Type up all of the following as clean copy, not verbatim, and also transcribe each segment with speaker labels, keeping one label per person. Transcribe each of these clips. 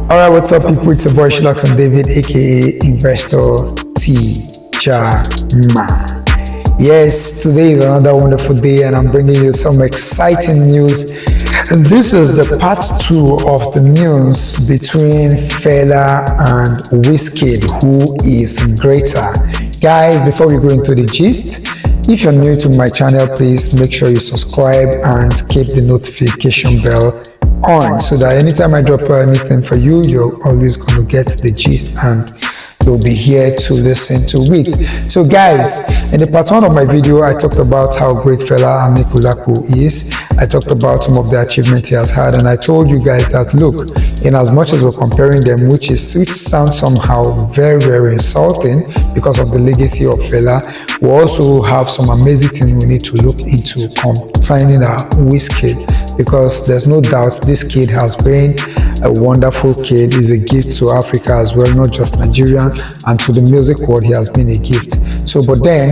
Speaker 1: Alright, what's up, people? It's your boy Shlux and David, aka Investor Teacher Man. Yes, today is another wonderful day, and I'm bringing you some exciting news. And this is the part 2 of the news between Fela and Wizkid, who is greater. Guys, before we go into the gist, if you're new to my channel, please make sure you subscribe and keep the notification bell on so that anytime I drop anything for you, you're always going to get the gist and you'll be here to listen to it. So guys, in the part 1 of my video, I talked about how great Fela Anikulaku is. I talked about some of the achievements he has had, and I told you guys that look, in as much as we're comparing them, which sounds somehow very insulting because of the legacy of Fela, we also have some amazing things we need to look into concerning our Wizkid, because there's no doubt this kid has been a wonderful kid. He's a gift to Africa as well, not just Nigeria, and to the music world he has been a gift. So but then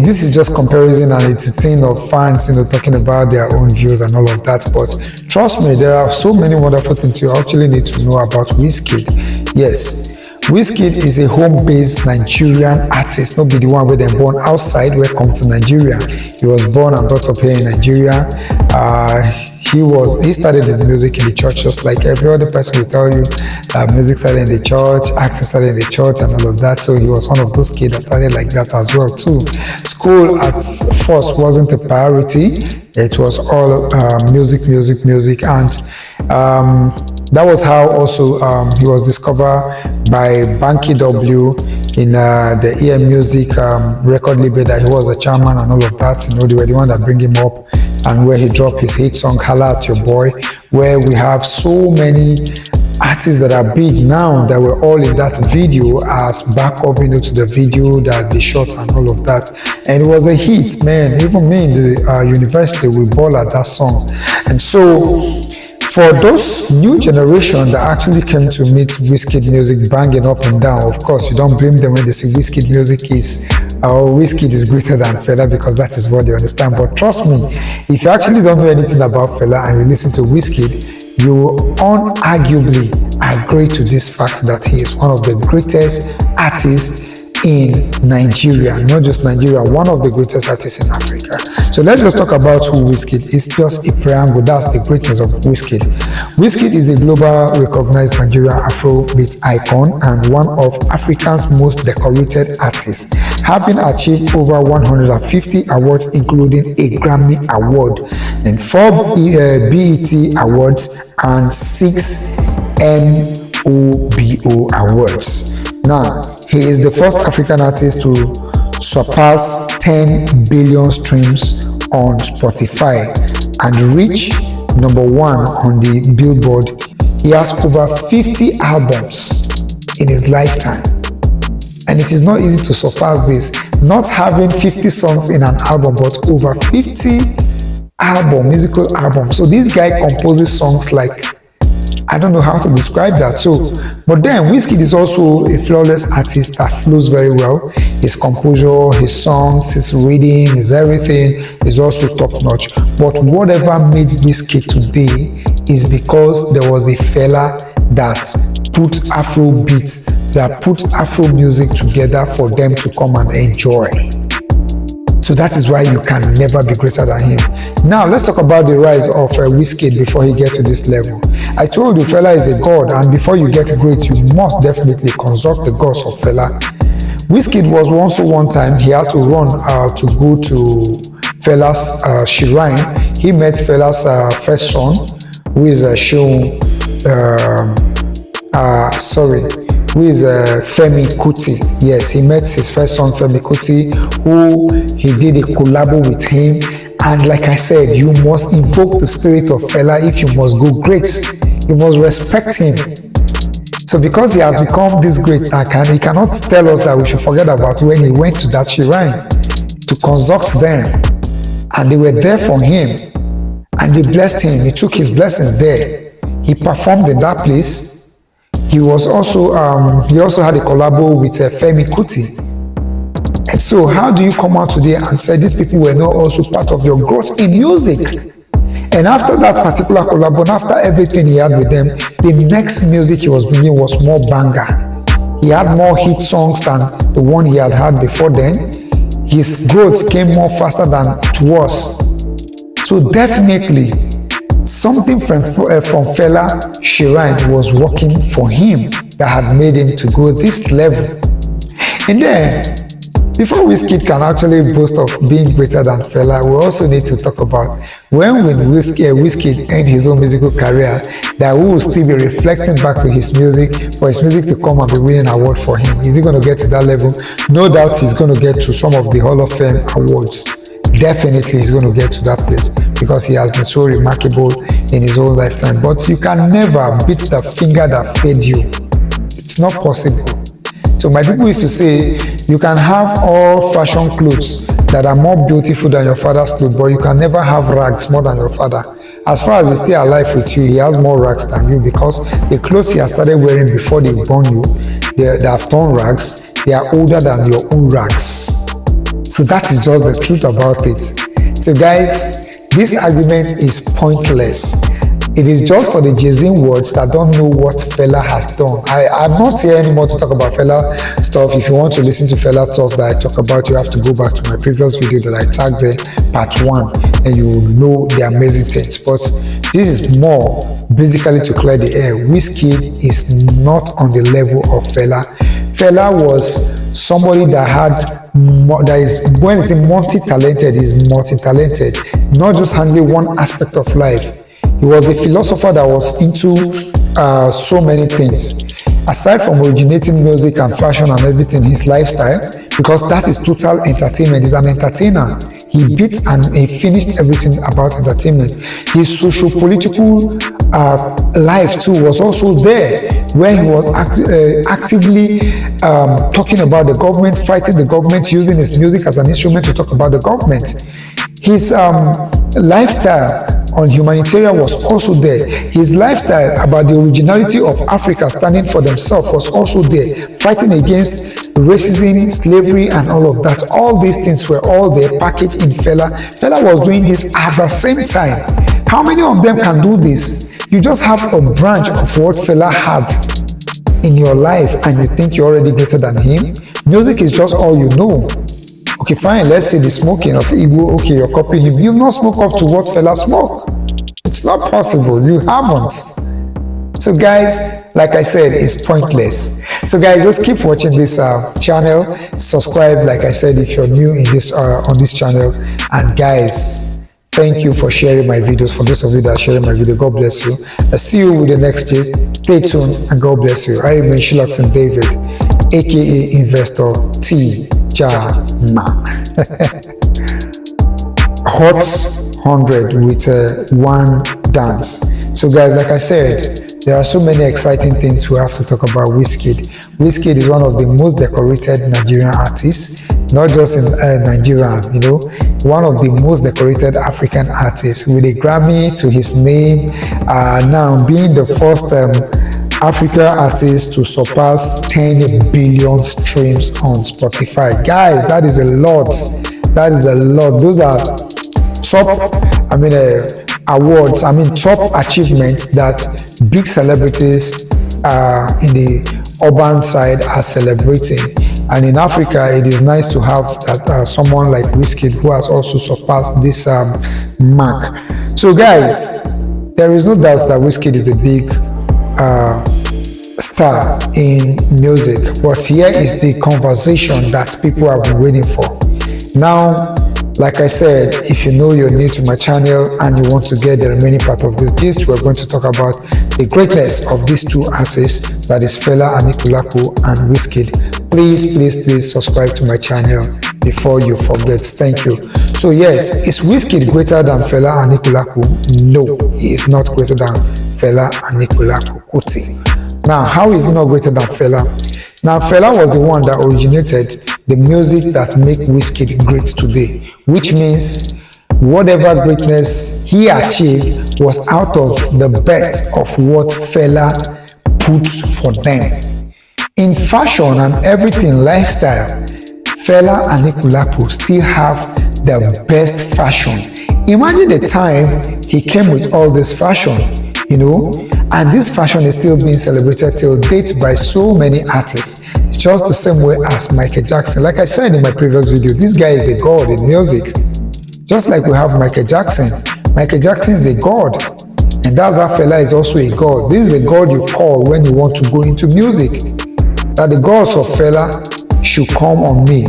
Speaker 1: this is just comparison, and it's a thing of fans talking about their own views and all of that. But trust me, there are so many wonderful things you actually need to know about Wizkid. Yes, Wizkid is a home-based Nigerian artist, not be the one where they're born outside, welcome to Nigeria. He was born and brought up here in Nigeria. He started his music in the church, just like every other person will tell you. Music started in the church, acting started in the church, and all of that. So he was one of those kids that started like that as well too. School at first wasn't a priority. It was all music, and that was how also he was discovered by Banky W in the EM Music record label that he was a chairman and all of that. They were the one that bring him up, and where he dropped his hit song "Holla at Your Boy," where we have so many artists that are big now that were all in that video as backup to the video that they shot and all of that. And it was a hit, man. Even me in the university, we ball at that song. And so for those new generation that actually came to meet Wizkid music banging up and down, of course, you don't blame them when they say Wizkid music is Wizkid is greater than Fela, because that is what they understand. But trust me, if you actually don't know anything about Fela and you listen to Wizkid, you unarguably agree to this fact that he is one of the greatest artists in Nigeria, not just Nigeria, one of the greatest artists in Africa. So let's just talk about who Wizkid is. Just a preamble, that's the greatness of Wizkid. Wizkid is a global recognized Nigerian Afrobeat icon and one of Africa's most decorated artists, having achieved over 150 awards, including a Grammy Award, and 4 BET Awards, and 6 MOBO Awards. Now, he is the first African artist to surpass 10 billion streams on Spotify and reach number 1 on the Billboard. He has over 50 albums in his lifetime, and it is not easy to surpass this. Not having 50 songs in an album, but over 50 musical albums. So this guy composes songs like, I don't know how to describe that. So, but then Wizkid is also a flawless artist that flows very well. His composure, his songs, his reading, his everything is also top notch. But whatever made Wizkid today is because there was a fella that put Afro beats, that put Afro music together for them to come and enjoy. So that is why you can never be greater than him. Now let's talk about the rise of Wizkid before he gets to this level. I told you Fela is a god, and before you get great, you must definitely consult the gods of Fela. Wizkid was also one time he had to run to go to Fela's shrine. He met Fela's first son, who is Femi Kuti. Yes, he met his first son, Femi Kuti, who he did a collabo with him. And like I said, you must invoke the spirit of Fela if you must go great. You must respect him. So because he has become this great, he cannot tell us that we should forget about when he went to that shrine to consult them. And they were there for him. And they blessed him. He took his blessings there. He performed in that place. He also had a collabo with Femi Kuti. And so how do you come out today and say these people were not also part of your growth in music? And after that particular collab, and after everything he had with them, the next music he was bringing was more banger. He had more hit songs than the one he had before then. His growth came more faster than it was. So definitely, something from Fela Shrine was working for him that had made him to go this level. And then, before Wizkid can actually boast of being greater than Fela, we also need to talk about when Wizkid end his own musical career, that we will still be reflecting back to his music, for his music to come and be winning an award for him. Is he going to get to that level? No doubt he's going to get to some of the Hall of Fame awards. Definitely he's going to get to that place because he has been so remarkable in his own lifetime. But you can never beat the finger that fed you. It's not possible. So my people used to say, you can have all fashion clothes that are more beautiful than your father's clothes, but you can never have rags more than your father. As far as he's still alive with you, he has more rags than you because the clothes he has started wearing before they born you, they have turned rags, they are older than your own rags. So that is just the truth about it. So guys, this argument is pointless. It is just for the Jay-Z words that don't know what Fela has done. I'm not here anymore to talk about Fela stuff. If you want to listen to Fela stuff that I talk about, you have to go back to my previous video that I tagged there, part 1, and you will know the amazing things. But this is more basically to clear the air. Wizkid is not on the level of Fela. Fela was somebody that had when it's multi-talented, is multi-talented, not just handling one aspect of life. He was a philosopher that was into so many things. Aside from originating music and fashion and everything, his lifestyle, because that is total entertainment. He's an entertainer. He beat and he finished everything about entertainment. His socio-political life too was also there, where he was actively talking about the government, fighting the government, using his music as an instrument to talk about the government. His lifestyle on humanitarian was also there. His lifestyle about the originality of Africa standing for themselves was also there, fighting against racism, slavery, and all of that. All these things were all there packaged in Fela. Fela was doing this at the same time. How many of them can do this? You just have a branch of what Fela had in your life and you think you're already greater than him. Music is just all you know. Okay, fine, let's say the smoking of Igbo, okay, you're copying him. You've not smoked up to what Fela smoked. It's not possible, you haven't. So guys, like I said, it's pointless. So guys, just keep watching this channel. Subscribe, like I said, if you're new in this on this channel. And guys, thank you for sharing my videos. For those of you that are sharing my video, God bless you. I'll see you with the next gist. Stay tuned and God bless you. I remain Shiloxon David, aka Investor T. Jama. Hot 100 with one dance. So guys, like I said, there are so many exciting things we have to talk about Wizkid. Wizkid is one of the most decorated Nigerian artists, not just in Nigeria, you know, one of the most decorated African artists with a Grammy to his name, now being the first African artist to surpass 10 billion streams on Spotify. Guys, that is a lot. That is a lot. Those are top, awards, top achievements that big celebrities in the urban side are celebrating. And in Africa, it is nice to have that, someone like Wizkid who has also surpassed this mark. So guys, there is no doubt that Wizkid is a big star in music, but here is the conversation that people have been waiting for. Now, like I said, if you know you're new to my channel and you want to get the remaining part of this gist, we're going to talk about the greatness of these two artists, that is Fela Anikulapo and Wizkid. Please subscribe to my channel before you forget. Thank you. So yes, is Wizkid greater than Fela Anikulapo? No, he is not greater than Fela Anikulapo Kuti. Now, how is he not greater than Fela? Now, Fela was the one that originated the music that make Wizkid great today, which means whatever greatness he achieved was out of the birth of what Fela put for them. In fashion and everything, lifestyle, Fela and Anikulapo still have the best fashion Imagine the time he came with all this fashion, you know, and this fashion is still being celebrated till date by so many artists. It's just the same way as Michael Jackson. Like I said in my previous video, this guy is a god in music. Just like we have Michael Jackson. Michael Jackson is a god. And that's how Fela is also a god. This is a god you call when you want to go into music. That the gods of Fela should come on me,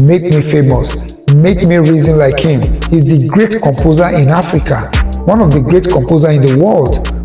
Speaker 1: make me famous, make me reason like him. He's the great composer in Africa, one of the great composers in the world.